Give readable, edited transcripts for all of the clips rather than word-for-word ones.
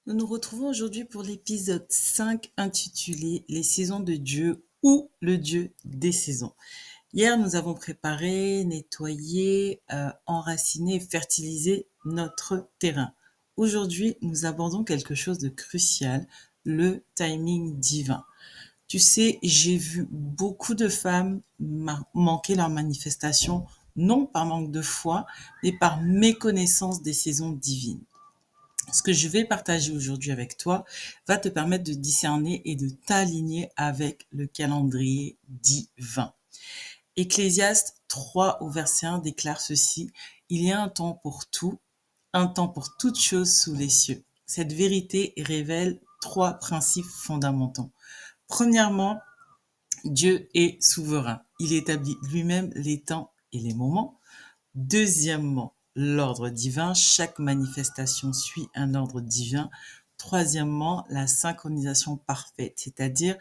Nous nous retrouvons aujourd'hui pour l'épisode 5 intitulé Les saisons de Dieu ou le Dieu des saisons. Hier, nous avons préparé, nettoyé, enraciné et fertilisé notre terrain. Aujourd'hui, nous abordons quelque chose de crucial, le timing divin. Tu sais, j'ai vu beaucoup de femmes manquer leur manifestation, non par manque de foi, mais par méconnaissance des saisons divines. Ce que je vais partager aujourd'hui avec toi va te permettre de discerner et de t'aligner avec le calendrier divin. Ecclésiaste 3 au verset 1 déclare ceci: Il y a un temps pour tout, un temps pour toutes choses sous les cieux. Cette vérité révèle trois principes fondamentaux. Premièrement, Dieu est souverain. Il établit lui-même les temps et les moments. Deuxièmement, l'ordre divin. Chaque manifestation suit un ordre divin. Troisièmement, la synchronisation parfaite, c'est-à-dire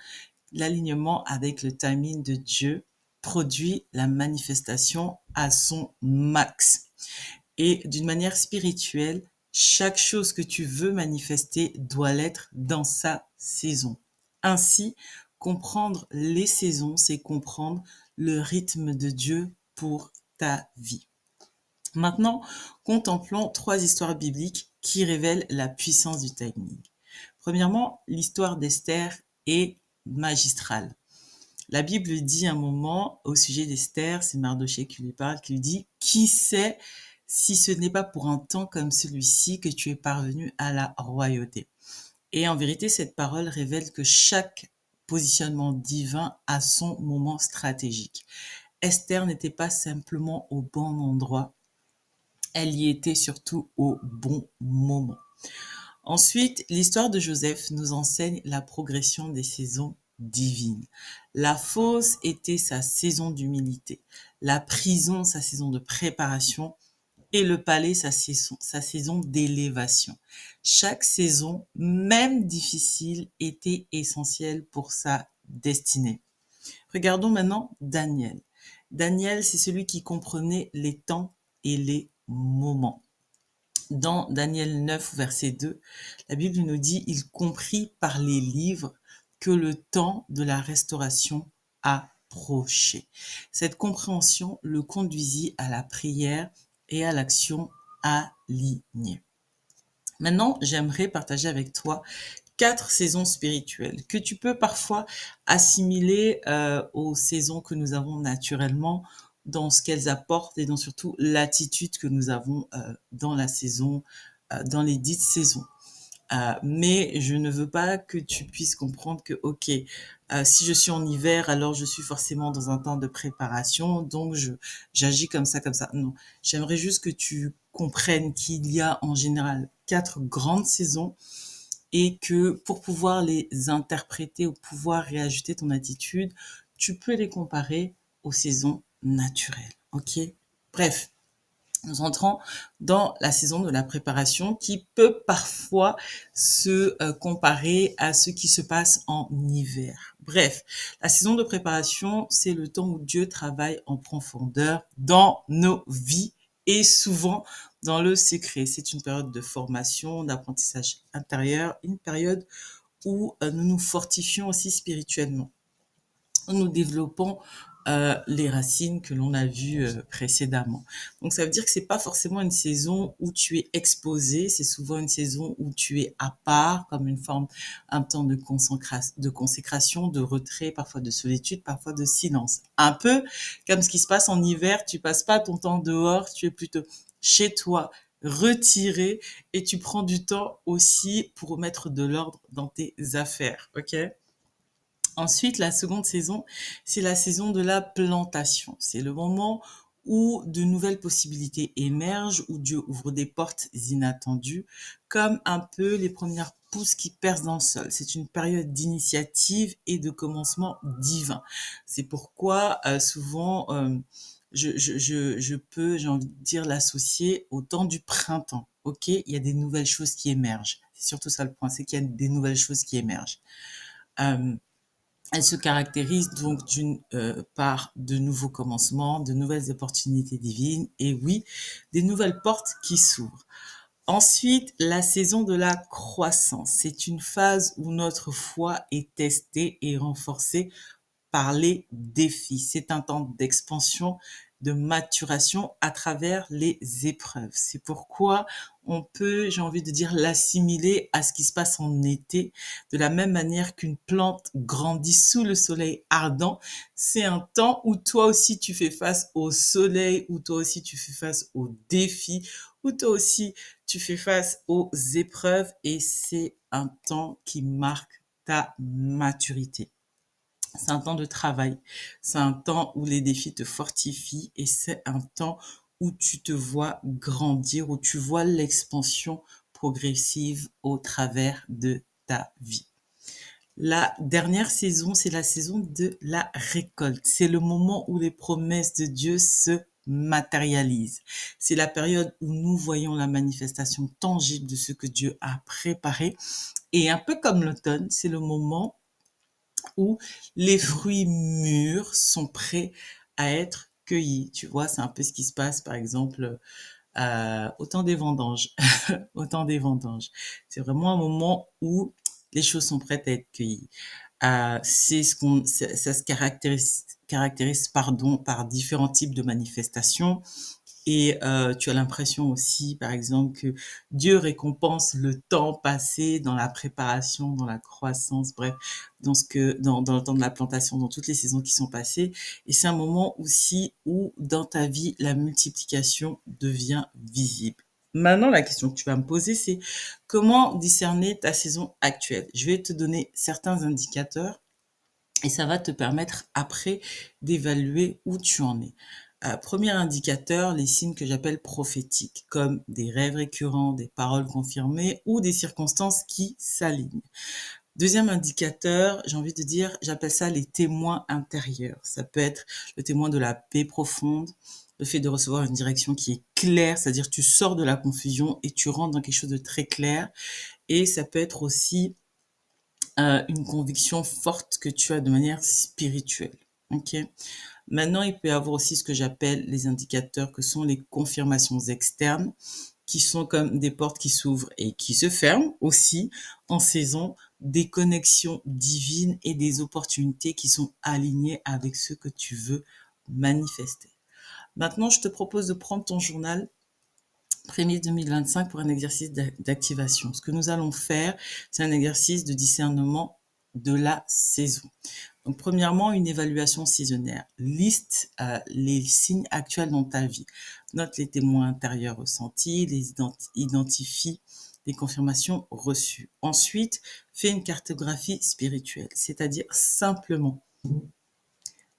l'alignement avec le timing de Dieu produit la manifestation à son max. Et d'une manière spirituelle, chaque chose que tu veux manifester doit l'être dans sa saison. Ainsi, comprendre les saisons, c'est comprendre le rythme de Dieu pour ta vie. Maintenant, contemplons trois histoires bibliques qui révèlent la puissance du timing. Premièrement, l'histoire d'Esther est magistrale. La Bible dit un moment au sujet d'Esther, c'est Mardochée qui lui parle, qui lui dit: Qui sait si ce n'est pas pour un temps comme celui-ci que tu es parvenu à la royauté? Et en vérité, cette parole révèle que chaque positionnement divin a son moment stratégique. Esther n'était pas simplement au bon endroit, elle y était surtout au bon moment. Ensuite, l'histoire de Joseph nous enseigne la progression des saisons divines. La fosse était sa saison d'humilité, la prison sa saison de préparation et le palais sa saison d'élévation. Chaque saison, même difficile, était essentielle pour sa destinée. Regardons maintenant Daniel. Daniel, c'est celui qui comprenait les temps et les moments. Dans Daniel 9, verset 2, la Bible nous dit: Il comprit par les livres que le temps de la restauration approchait. Cette compréhension le conduisit à la prière et à l'action alignée. Maintenant, j'aimerais partager avec toi 4 saisons spirituelles que tu peux parfois assimiler aux saisons que nous avons naturellement, dans ce qu'elles apportent et dans surtout l'attitude que nous avons dans la saison, dans les dites saisons. Mais je ne veux pas que tu puisses comprendre que, ok, si je suis en hiver, alors je suis forcément dans un temps de préparation, donc j'agis comme ça, comme ça. Non, j'aimerais juste que tu comprennes qu'il y a en général 4 grandes saisons et que pour pouvoir les interpréter ou pouvoir réajuster ton attitude, tu peux les comparer aux saisons naturelles. Ok? Bref, nous entrons dans la saison de la préparation qui peut parfois se comparer à ce qui se passe en hiver. Bref, la saison de préparation, c'est le temps où Dieu travaille en profondeur dans nos vies et souvent dans le secret. C'est une période de formation, d'apprentissage intérieur, une période où nous nous fortifions aussi spirituellement. Nous développons les racines que l'on a vues précédemment. Donc ça veut dire que c'est pas forcément une saison où tu es exposé, c'est souvent une saison où tu es à part, comme une forme, un temps de consécration, de retrait, parfois de solitude, parfois de silence. Un peu comme ce qui se passe en hiver, tu passes pas ton temps dehors, tu es plutôt chez toi, retiré, et tu prends du temps aussi pour mettre de l'ordre dans tes affaires, ok? Ensuite, la seconde saison, c'est la saison de la plantation. C'est le moment où de nouvelles possibilités émergent, où Dieu ouvre des portes inattendues, comme un peu les premières pousses qui percent dans le sol. C'est une période d'initiative et de commencement divin. C'est pourquoi souvent je peux, j'ai envie de dire, l'associer au temps du printemps. Ok, il y a des nouvelles choses qui émergent. C'est surtout ça le point, c'est qu'il y a des nouvelles choses qui émergent. Euh, Elle se caractérise donc d'une part de nouveaux commencements, de nouvelles opportunités divines et oui, des nouvelles portes qui s'ouvrent. Ensuite, la saison de la croissance. C'est une phase où notre foi est testée et renforcée par les défis. C'est un temps d'expansion, de maturation à travers les épreuves. C'est pourquoi on peut, j'ai envie de dire, l'assimiler à ce qui se passe en été, de la même manière qu'une plante grandit sous le soleil ardent. C'est un temps où toi aussi tu fais face au soleil, où toi aussi tu fais face aux défis, où toi aussi tu fais face aux épreuves, et c'est un temps qui marque ta maturité. C'est un temps de travail, c'est un temps où les défis te fortifient, et c'est un temps où tu te vois grandir, où tu vois l'expansion progressive au travers de ta vie. La dernière saison, c'est la saison de la récolte. C'est le moment où les promesses de Dieu se matérialisent. C'est la période où nous voyons la manifestation tangible de ce que Dieu a préparé. Et un peu comme l'automne, c'est le moment où les fruits mûrs sont prêts à être cueillis. Tu vois, c'est un peu ce qui se passe, par exemple, au temps des vendanges. Au temps des vendanges. C'est vraiment un moment où les choses sont prêtes à être cueillies. Ça se caractérise, pardon, par différents types de manifestations. Et tu as l'impression aussi, par exemple, que Dieu récompense le temps passé dans la préparation, dans la croissance, bref, dans le temps de la plantation, dans toutes les saisons qui sont passées. Et c'est un moment aussi où, dans ta vie, la multiplication devient visible. Maintenant, la question que tu vas me poser, c'est comment discerner ta saison actuelle? Je vais te donner certains indicateurs et ça va te permettre après d'évaluer où tu en es. Premier indicateur, les signes que j'appelle prophétiques, comme des rêves récurrents, des paroles confirmées ou des circonstances qui s'alignent. Deuxième indicateur, j'ai envie de dire, j'appelle ça les témoins intérieurs. Ça peut être le témoin de la paix profonde, le fait de recevoir une direction qui est claire, c'est-à-dire tu sors de la confusion et tu rentres dans quelque chose de très clair. Et ça peut être aussi une conviction forte que tu as de manière spirituelle. Ok. Maintenant, il peut y avoir aussi ce que j'appelle les indicateurs, que sont les confirmations externes, qui sont comme des portes qui s'ouvrent et qui se ferment aussi en saison, des connexions divines et des opportunités qui sont alignées avec ce que tu veux manifester. Maintenant, je te propose de prendre ton journal prémisse 2025 pour un exercice d'activation. Ce que nous allons faire, c'est un exercice de discernement de la saison. Donc, premièrement, une évaluation saisonnière. Liste les signes actuels dans ta vie. Note les témoins intérieurs ressentis, identifie les confirmations reçues. Ensuite, fais une cartographie spirituelle, c'est-à-dire simplement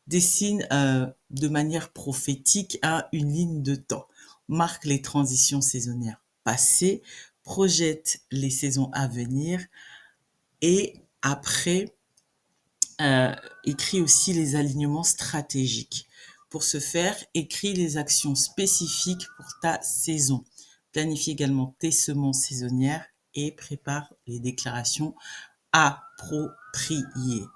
dessine de manière prophétique une ligne de temps, marque les transitions saisonnières passées, projette les saisons à venir et après, écris aussi les alignements stratégiques. Pour ce faire, écris les actions spécifiques pour ta saison. Planifie également tes semences saisonnières et prépare les déclarations appropriées.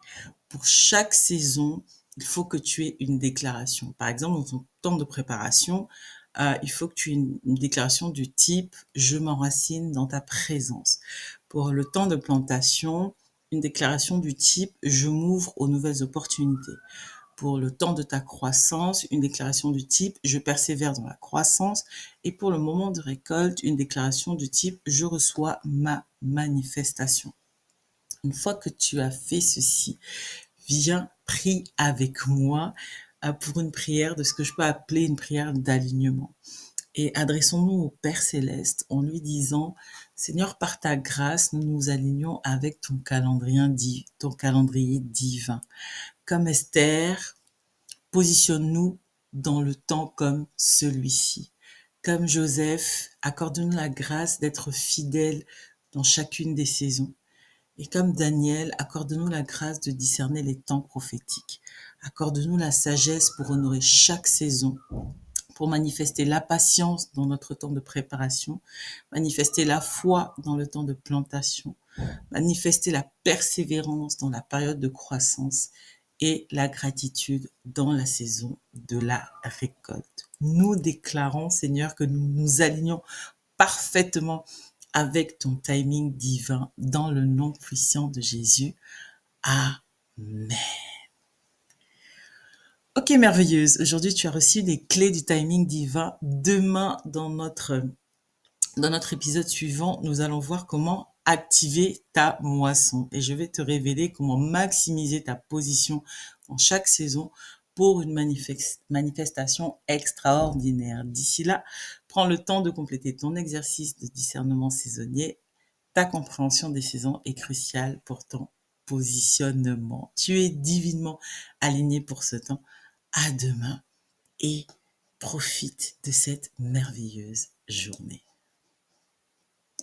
Pour chaque saison, il faut que tu aies une déclaration. Par exemple, dans ton temps de préparation, il faut que tu aies une déclaration du type « Je m'enracine dans ta présence ». Pour le temps de plantation, une déclaration du type « Je m'ouvre aux nouvelles opportunités ». Pour le temps de ta croissance, une déclaration du type « Je persévère dans la croissance ». Et pour le moment de récolte, une déclaration du type « Je reçois ma manifestation ». Une fois que tu as fait ceci, viens, prie avec moi pour une prière de ce que je peux appeler une prière d'alignement. Et adressons-nous au Père Céleste en lui disant « Seigneur, par ta grâce, nous nous alignons avec ton calendrier divin. Comme Esther, positionne-nous dans le temps comme celui-ci. Comme Joseph, accorde-nous la grâce d'être fidèles dans chacune des saisons. Et comme Daniel, accorde-nous la grâce de discerner les temps prophétiques. Accorde-nous la sagesse pour honorer chaque saison, pour manifester la patience dans notre temps de préparation, manifester la foi dans le temps de plantation, manifester la persévérance dans la période de croissance et la gratitude dans la saison de la récolte. Nous déclarons, Seigneur, que nous nous alignons parfaitement avec ton timing divin dans le nom puissant de Jésus. Amen. Ok, merveilleuse. Aujourd'hui, tu as reçu les clés du timing divin. Demain, dans notre épisode suivant, nous allons voir comment activer ta moisson et je vais te révéler comment maximiser ta position dans chaque saison pour une manifestation extraordinaire. D'ici là, prends le temps de compléter ton exercice de discernement saisonnier. Ta compréhension des saisons est cruciale pour ton positionnement. Tu es divinement aligné pour ce temps. À demain et profite de cette merveilleuse journée.